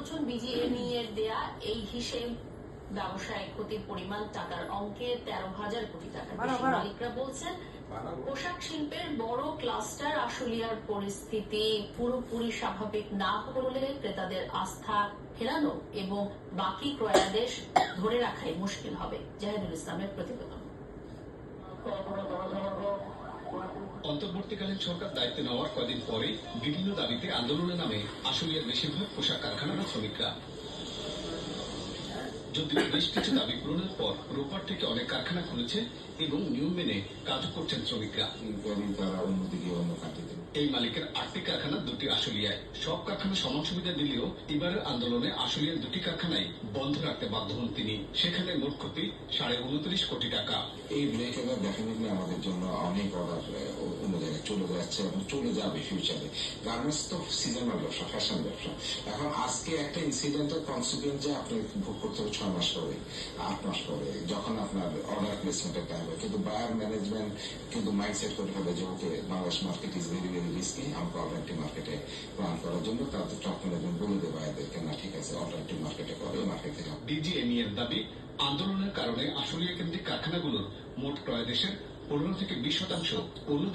করছেন বিজিএমই এর দেয়া এই হিসেব ব্যবসায় ক্ষতির পরিমাণ টাকার অঙ্কে 13,000 কোটি টাকা। মালিকরা বলছেন পোশাক শিল্পের বড় ক্লাস্টার আশুলিয়ার পরিস্থিতি পুরোপুরি স্বাভাবিক না হলে ক্রেতাদের আস্থা ফেরানো এবং বাকি ক্রয়াদেশ ধরে রাখাই মুশকিল হবে। জাহিদুল ইসলামের প্রতিবেদন। অন্তর্বর্তীকালীন সরকার দায়িত্বে নেওয়ার কদিন পরে বিভিন্ন দাবিতে আন্দোলনে নামে আশুলিয়ার বেশিরভাগ পোশাক কারখানার শ্রমিকরা। যদিও বেশ কিছু দাবি পূরণের পর রোববার থেকে অনেক কারখানা খুলেছে এবং নিয়ম মেনে কাজ করছেন শ্রমিকরা। এই মালিকের 8টি কারখানা 2টি আশুলিয়ায়। সব কারখানা সমান সুবিধা দিলেও এবারের আন্দোলনে আশুলিয়ার 2টি কারখানায় বন্ধ রাখতে বাধ্য হন তিনি। সেখানে মোট ক্ষতি 29.5 কোটি টাকা। এই ব্রেক এবার ডেফিনেটলি আমাদের জন্য অনেক অর্ডার অন্য জায়গায় চলে যাচ্ছে এবং চলে যাবে ফিউচারে। গার্মেন্টস তো সিজনাল ব্যবসা, ফ্যাশন ব্যবসা। এখন আজকে একটা ইনসিডেন্টের কনসিকুয়েন্স যে আপনি ভোগ করতে হবে 6 মাস পরে, 8 মাস পরে, যখন আপনার অর্ডার প্লেসমেন্টের টাইম হবে। কিন্তু বায়ার ম্যানেজমেন্ট কিন্তু মাইন্ডসেট করে ফেলে যে ওকে Bangladesh market is very very risky, আমাকে অল্টারনেটিভ মার্কেটে প্ল্যান করার জন্য তাদের টপ ম্যানেজমেন্ট বলে দেয় বায়ারদেরকে না ঠিক আছে অল্টারনেটিভ মার্কেটে করে, মার্কেট থেকে। বিজিএমই এর দাবি আন্দোলনের কারণে আশুলিয়া কেন্দ্রিক কারখানাগুলোর মোট ক্রয় দেশের 15 থেকে 20% অন্য